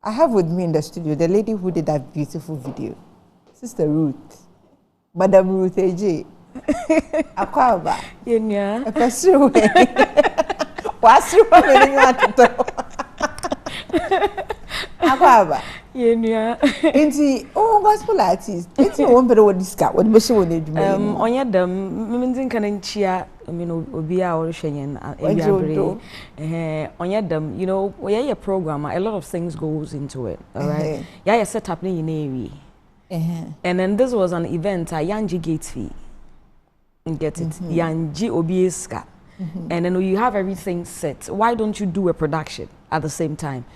I have with me in the studio the lady who did that beautiful video, Sister Ruth, Madam Ruth Adjei. Akwaba. Yenya. Epesiru. Wasiru me ni atoto. Akwaba. Yenya. Inti gospel artist. Inti won pere wodi ska, wodi be she woni edwuma. Onye dam mmendin kan nchia, obi a orhwenyen ebiabre. Onye dam, we a program, a lot of things goes into it, all right? Yeah, you set up ni area. And then this was an event at Yanji Gate fee. Get it? Yanji Obieska. And then you have everything set. Why don't you do a production at the same time?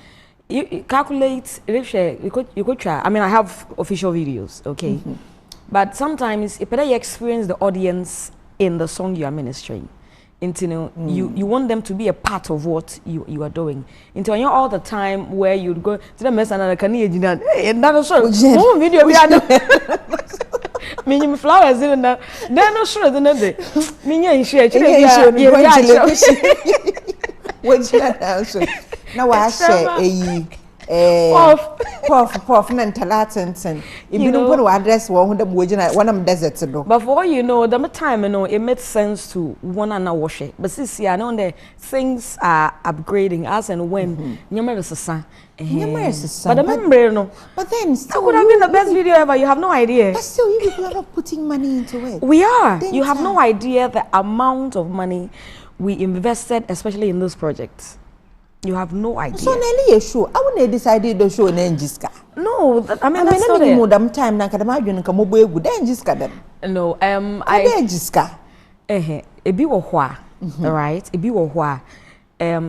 You calculate, you could try. I mean, I have official videos, okay? But sometimes, if you experience the audience in the song you are ministering, you want them to be a part of what you are doing. Into all the time where you'd go to the mess and another sure video we are meaning flowers in that they're not sure the other meaning share now I say Puff and Talatin. If you don't put address one of desert. But for all you know, the time it makes sense to one and wash it. But see, I know that things are upgrading as and when. But remember, no. But then that would have been the best video ever. You have no idea. But still, you people are not putting money into it. We are. You have no idea the amount of money we invested, especially in this project. You have no idea. So Nelly show. I wouldn't decided the show in Engiska. No, I mean that's not it. Them time na kadama you nka mobo egu da Engiska dem. No, I Engiska. Ebi wo hwa. All right? Ebi wo hwa.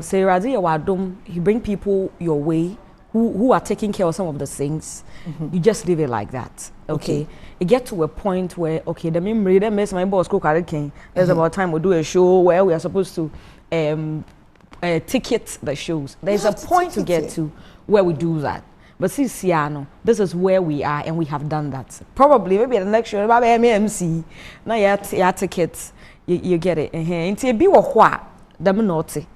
Say Razi Yawadum, he bring people your way who are taking care of some of the things. You just leave it like that. Okay. It get to a point where the memory that makes my boss cook at king. There's about time we do a show where we are supposed to ticket the shows. There's a point to get to where we do that. But see, Siano, this is where we are, and we have done that. Probably, maybe the next show, maybe MC. Now your tickets, you get it. Until be what them naughty.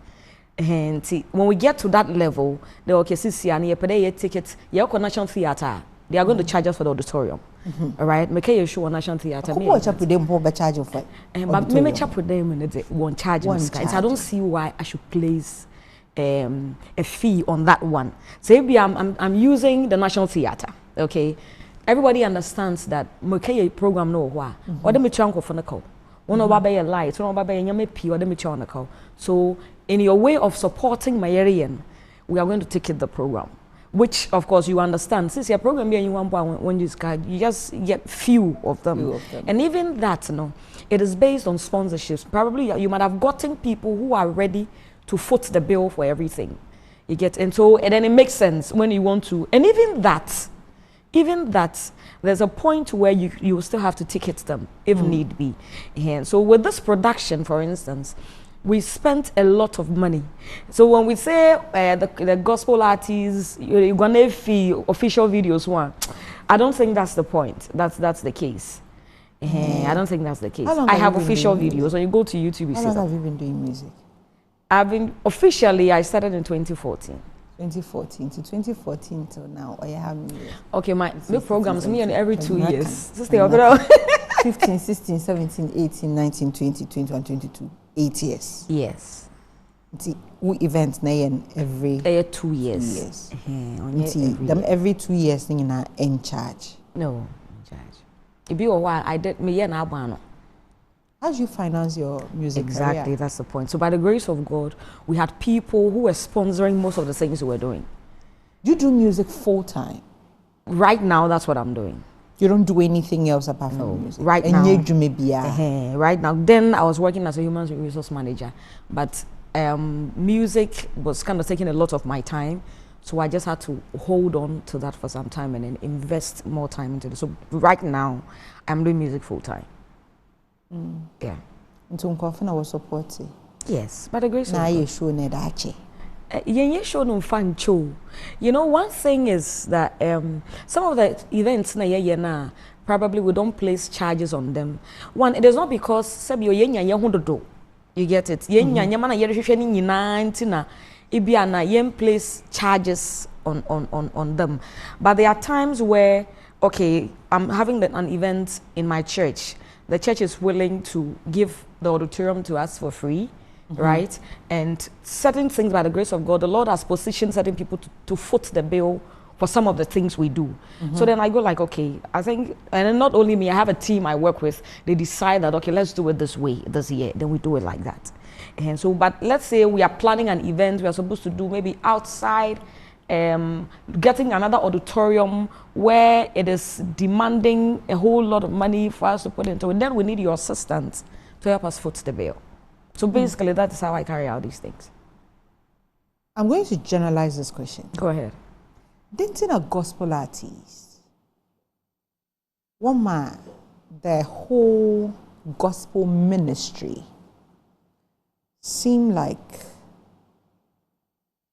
When we get to that level, they okay. See, Siano, you pay your tickets. Your National Theatre, they are going to charge us for the auditorium. All right, make a show on National Theatre. Who watch up with them for charge of it? But me chap with them and they won't charge me. So I don't see why I should place a fee on that one. So maybe I'm using the National Theatre. Okay, everybody understands that make program no why. Or the me chunk of the call. One of our lights, one of our yame p or the me chunk call. So in your way of supporting my area, we are going to ticket the program. Which, of course, you understand. Since your program here, when you just get few of them. And even that, it is based on sponsorships. Probably you might have gotten people who are ready to foot the bill for everything. You get, and then it makes sense when you want to. And even that, there's a point where you still have to ticket them if need be. And so with this production, for instance, we spent a lot of money. So when we say the gospel artists, you're gonna fee official videos one, I don't think that's the point. That's the case. I don't think that's the case. I have official videos. When you go to YouTube, you see. How long have you been doing music? Officially, I started in 2014. 2014 to 2014 till now. Or you have years? Okay, my programs me every 2 years. 15, 16, 17, 18, 19, 20, 21, 22. 8 years. Yes. We events every 2 years. Every 2 years in charge. No, in charge. It be a while I did me now. How do you finance your music Exactly, career? That's the point. So by the grace of God, we had people who were sponsoring most of the things we were doing. You do music full time? Right now, that's what I'm doing. You don't do anything else apart from music? Right now. Right now. Then I was working as a human resource manager, but music was kind of taking a lot of my time, so I just had to hold on to that for some time and then invest more time into it. So right now, I'm doing music full time. Yeah. Into Nkofina was supporting. Yes, by the grace of God. Now you show Nedache. One thing is that some of the events probably we don't place charges on them. One, it is not because you get it. Place charges on them. But there are times where, okay, I'm having an event in my church. The church is willing to give the auditorium to us for free, right? And certain things, by the grace of God, the Lord has positioned certain people to foot the bill for some of the things we do. So then I go like, okay, I think, and then not only me, I have a team I work with. They decide that, okay, let's do it this way, this year. Then we do it like that. And so, but let's say we are planning an event we are supposed to do maybe outside, getting another auditorium where it is demanding a whole lot of money for us to put into it. Then we need your assistance to help us foot the bill. So basically, that is how I carry out these things. I'm going to generalize this question. Go ahead. Dating a gospel artist, one man, the whole gospel ministry seem like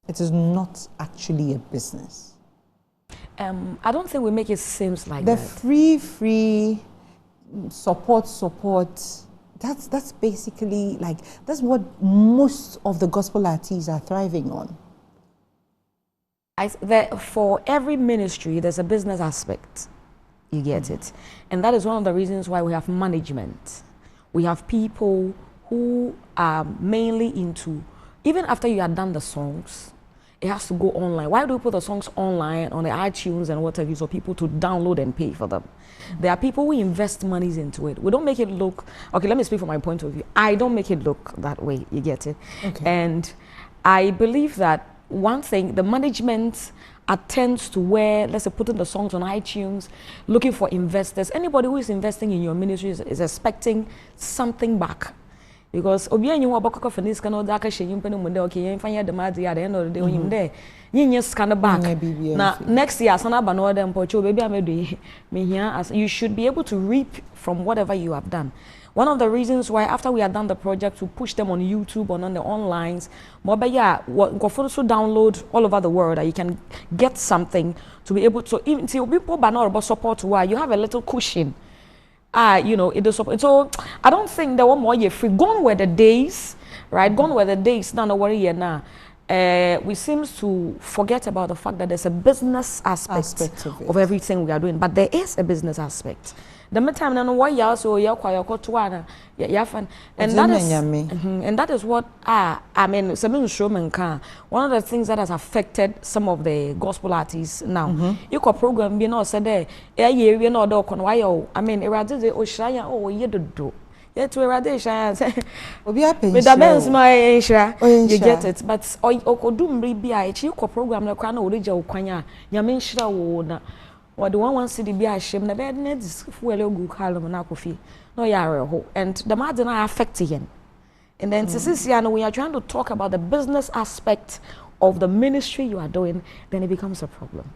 it is not actually a business. I don't think we make it seem like the that. free support. That's basically like that's what most of the gospel artists are thriving on. For every ministry, there's a business aspect. You get it, and that is one of the reasons why we have management. We have people who are mainly into, even after you have done the songs, it has to go online. Why do we put the songs online on the iTunes and whatever so people to download and pay for them? There are people who invest monies into it. We don't make it look, okay, let me speak from my point of view. I don't make it look that way, you get it? Okay. And I believe that one thing, the management attends to where, let's say, putting the songs on iTunes, looking for investors. Anybody who is investing in your ministry is expecting something back. Because obi anyi wo bokoko for this kind of that she you penu munde okay yen fanya the mad at the end of the day when you there yin scan back now next year sana ba no dem pocho baby amedu me here as you should be able to reap from whatever you have done. One of the reasons why after we had done the project to push them on YouTube or on the onlines, but yeah, go so download all over the world that you can get something to be able to even see people banner about support where you have a little cushion. You know, it is so I don't think there were more year free. Gone were the days, right? Gone were the days. Now, no worry here now. We seem to forget about the fact that there's a business aspect of everything we are doing, but there is a business aspect. The meantime, no why you also you acquire and that is what I mean. One of the things that has affected some of the gospel artists now. You could program be no said there. We no do kon why I mean erade de oshaya oh ye do. Yet we erade shaya say obi apen. With the benz my you get it. But okodum bia you could program na kwa na orija okwanya nyame nhira wo na. What the one see the be ashamed, the bed needs fuel good column and coffee. No, yaro, and the matter are affecting him. And then, when we are trying to talk about the business aspect of the ministry you are doing, then it becomes a problem.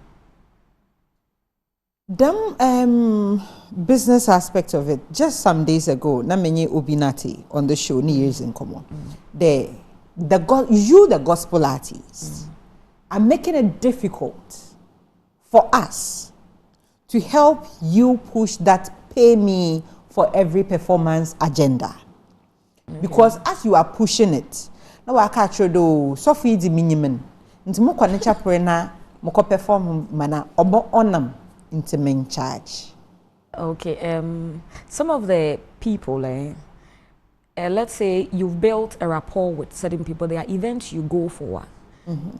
The business aspect of it, just some days ago, Namenye Obinati on the show, New Year's in Common. The gospel artists, are making it difficult for us to help you push that pay me for every performance agenda. Because as you are pushing it, now I catch you do so feed the minimum. Into mo kwanecha prena mo ko perform mana obo onam into main charge. Okay, some of the people let's say you've built a rapport with certain people. There are events you go for.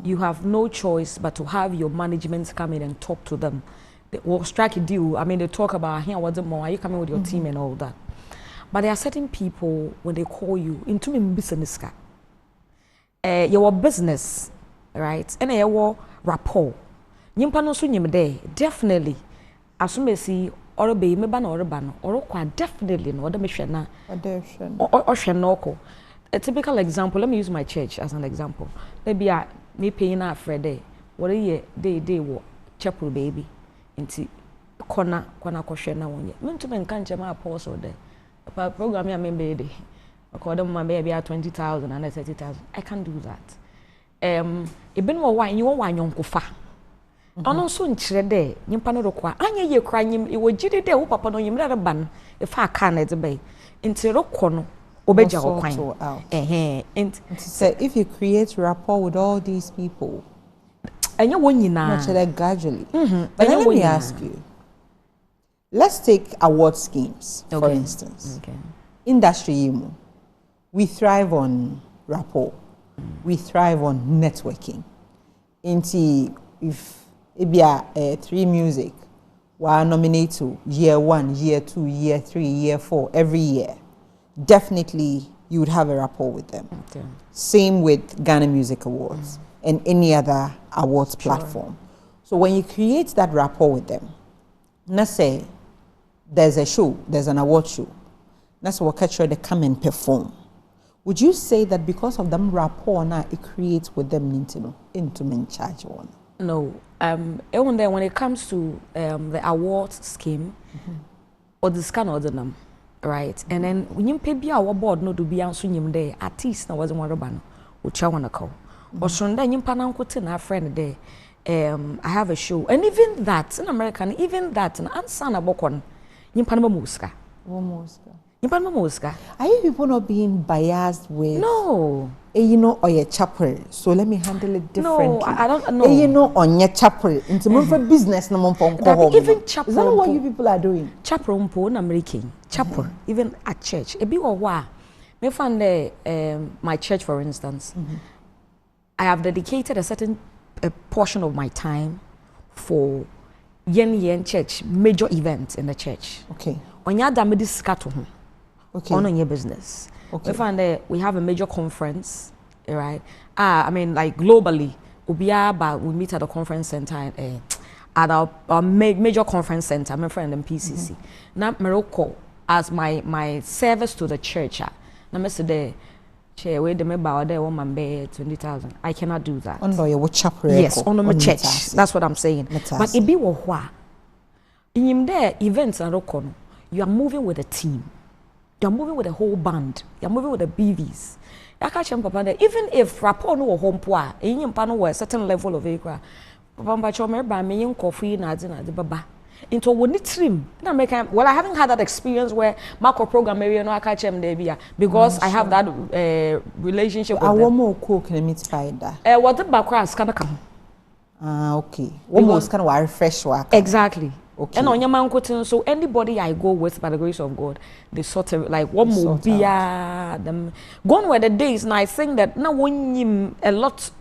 You have no choice but to have your management come in and talk to them. They will strike a deal. I mean, they talk about here what's more. Are you coming with your team and all that? But there are certain people when they call you into me business, your business, right? And your rapport. Nyimpa no so nyim there definitely. Asumesi or be me ban or ban or kwa definitely no other mission na. Or shenoko. A typical example. Let me use my church as an example. Maybe me paying a Friday. What a year day wo chapel baby. Inti kona kwashe na wonye mintu menkanche ma apostle there pa program ya membe according my baby at 20,000 and 30,000 I can't do that even wo wan you wan yonkofa ono so nkyere there nyimpa no rokwa anya ye kra nyim e wogide there wo papa no nyim re ban e fa aka na de bay inti rokọ no obeja wo kwan say if you create rapport with all these people And you won gradually. But then let me ask you. Let's take award schemes, for instance. Okay. Industry, we thrive on rapport. We thrive on networking. If it be a 3 music, we are nominated to year 1, year 2, year 3, year 4, every year. Definitely, you would have a rapport with them. Okay. Same with Ghana Music Awards and any other awards platform. So when you create that rapport with them, let's say there's a show, there's an award show, that's what they come and perform. Would you say that because of them rapport now it creates with them into charge one? No. Even then when it comes to the awards scheme, or the scan or the num, right? And then when you pay be our board no to be answering there, artist na wasn't one ban, which I wanna call. Or so then you pan our friend there. I have a show. And even that in American, even that and answer bokon, you pan muska. Are you people not being biased with? No. You know, or your chapel. So let me handle it differently. No, I don't know. You know, on your chapel. Into for business, no more from even chapel. Is that what you people are doing? Chapel, na American chapel, even at church. A bit or why? Me find my church, for instance. I have dedicated a certain portion of my time for yen church major events in the church. Okay. On your damage scatter. Okay. On your business. Okay. We find that we have a major conference, right? I mean, like globally, we meet at a conference center at our major conference center. I'm a friend in PCC. Now Morocco as my service to the church. Now Mr. Day, chair where the member there 20,000. I cannot do that. Under your chapel. Yes, on my church. That's what I'm saying. But it be what in there events and you are moving with a team. You're moving with a whole band. You're moving with the BVs. Even if rapport no home poa, you pano a certain level of acre. Papa chomer by me coffee na the baba. Into one trim. Well, I haven't had that experience where macro program maybe no I catch them there because I have that relationship with them. I want more cook and meet spider. What the background can come. Okay. One more kind of refresh work. Exactly. Okay. And on your man so anybody I go with by the grace of God, they sort of like one more beer them gone were the days and I think that now one a lot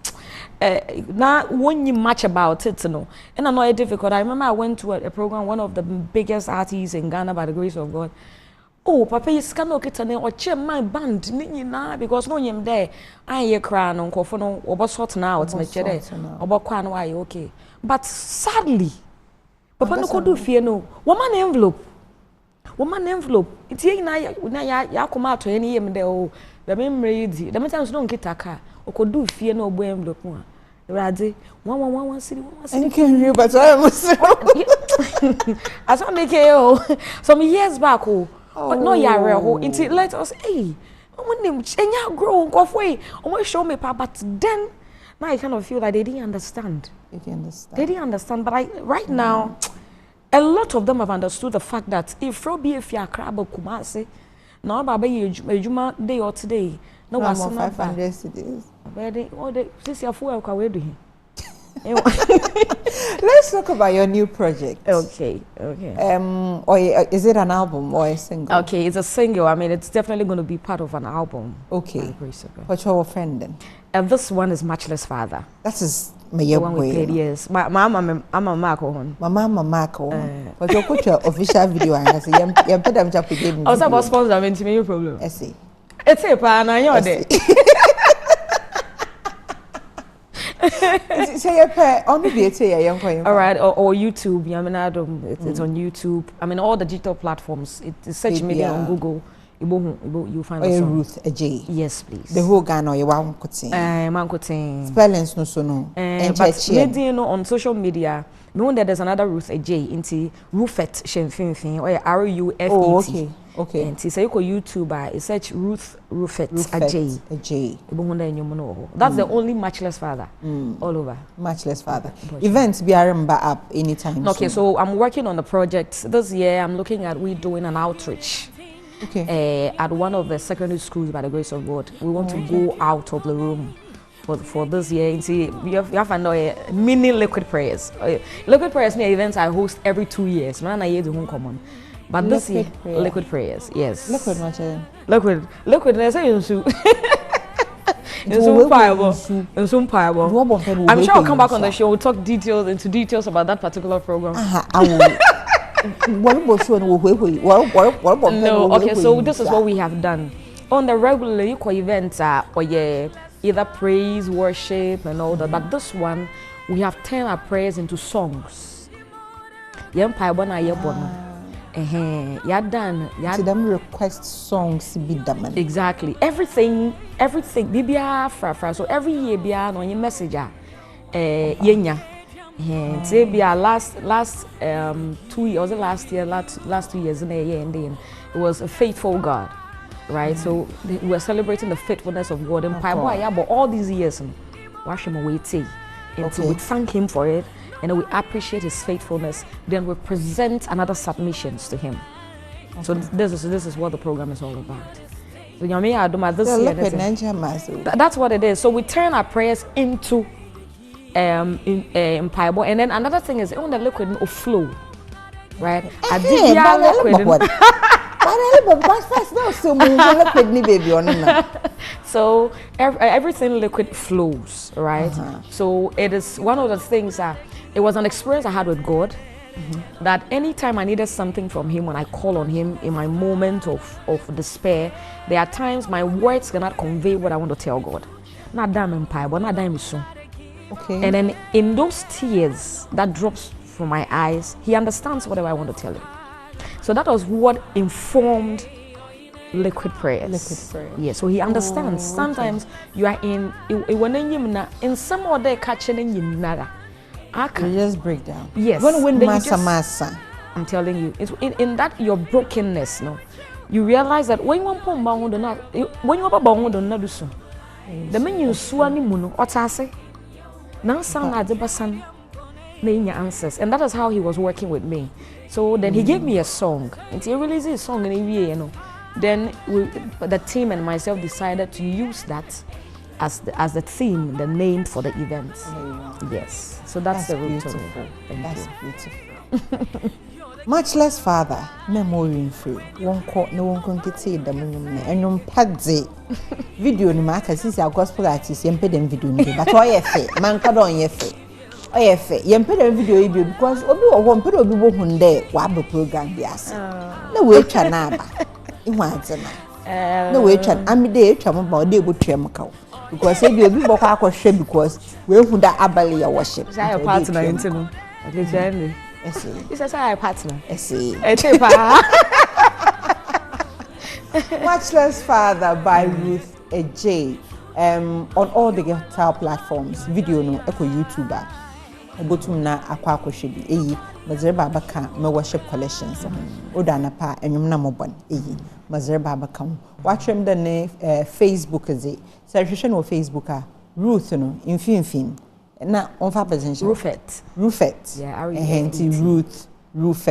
now one much about it, you know. And I know it's difficult. I remember I went to a program, one of the biggest artists in Ghana by the grace of God. Oh, Papa, you can look at or check my band, because no him there. I hear crying on Kofono or sort now, it's my chere, or Kwan, why okay. But sadly, Papa no could do fear no. Woman envelope. It's here ya come out to any him there. Oh, the memory, the meantime don't get a car or could do fear no boy envelope. Radzi, one city, and you can read, but I must. As I make it some years back, but no, yeah, until let us, hey, when them and grow off way, almost show me, but then now I kind of feel like they didn't understand. They didn't understand, but right now, a lot of them have understood the fact that if Robbie, if you are crab or Kumasi, now Baba, you day or today, no one 500 cities. This year, for we're doing. Let's talk about your new project. Okay. Or is it an album or a single? Okay, it's a single. I mean, it's definitely going to be part of an album. Okay. What's your friend then? This one is Matchless Father. That is my one we played, yes. I'm a Marco. Mama Marco. But you put your official video and I say, you put them up again. I was about sponsor. I mean, to me, no problem. I see. It's a pan. I know that. Say only be all right, or YouTube. I mean, it's on YouTube. I mean, all the digital platforms. It's search media on Google. You find us. Ruth Adjei. Yes, please. The whole Ghana, you want to spellings no so no. But maybe on social media, know that there's another Ruth Adjei into Rufet Shenfinfin or RUFET. Oh, okay. And say you go YouTube, search Ruth Adjei. That's the only Matchless Father all over. Matchless Father. Events be up anytime. Okay, so I'm working on the project this year. I'm looking at doing an outreach. Okay. At one of the secondary schools by the grace of God. We want to go out of the room for this year. And see, you have a mini liquid prayers. Liquid prayers near events I host every 2 years. Man, I do home common. But this year, liquid prayers, yes. Liquid much. Liquid. There's a soup. I'm sure I'll come back on the show. We'll talk into details about that particular program. No, okay, so this is what we have done. On the regular events or either praise, worship and all that. But this one, we have turned our prayers into songs. Yeah, done. Them request songs be done. Exactly. Everything. Bibia fra. So every year bia no your messenger. Yenya. Say bia last 2 years, or last 2 years in a year and then it was a faithful God. Right? So we were celebrating the faithfulness of God and Pae Mu Ka, but all these years wash him away tea. And so we thank him for it. And then we appreciate his faithfulness. Then we present another submissions to him. Okay. So this is what the program is all about. So that's what it is. So we turn our prayers into in Pae Mu. And then another thing is on the liquid of flow, right? So everything liquid flows, right? So it is one of the things that it was an experience I had with God, that anytime I needed something from him, when I call on him in my moment of despair, there are times my words cannot convey what I want to tell God. Not damn in Pae Mu, not damn soon. Okay. And then in those tears that drops from my eyes, he understands whatever I want to tell him. So that was what informed liquid prayers. Yeah, so he understands. Sometimes you are in some other catching in nada. I can just break down. Yes. When massa. I'm telling you, it's in that your brokenness, no, you realize that when you want to do so, the menu suani muno otase. Now sound at the basan answers, and that is how he was working with me. So then he gave me a song, and he released a song in a year, you know. Then the team and myself decided to use that as the theme, the name for the event. Yes, so that's the root of it. That's beautiful. Much less father, memory free. One court, no one can get the moon and padze video in Marcus is our gospel artist, Yemped video, but why man cadon yefe. Oh, yeah, Yemped video because Obi or one put Obi one day, Wabba program, yes. No way, Chanaba. In one, no way, Chan, I'm a day, Cham about day with Tremco. Because if you be Bokako ship because we would that Abalia worship. I have a partner in Tim. He says, I have a partner. Much Less Father by Ruth Adjei. On all the guitar platforms, video no, echo YouTuber. Botumna akwako shebi eyi mazere baka me worship collections oda na pa enwum na mobon eyi mazere baka watch him the Facebook is search no Facebook Ruth no infin na onfa presentation Rufet yeah Ruth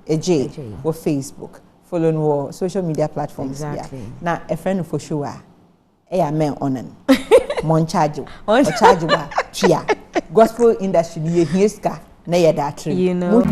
Adjei for Facebook follow no social media platforms exactly. Na a friend for sure men onen mon charge or charge wa tria gospel industry ye hieska na ye da you know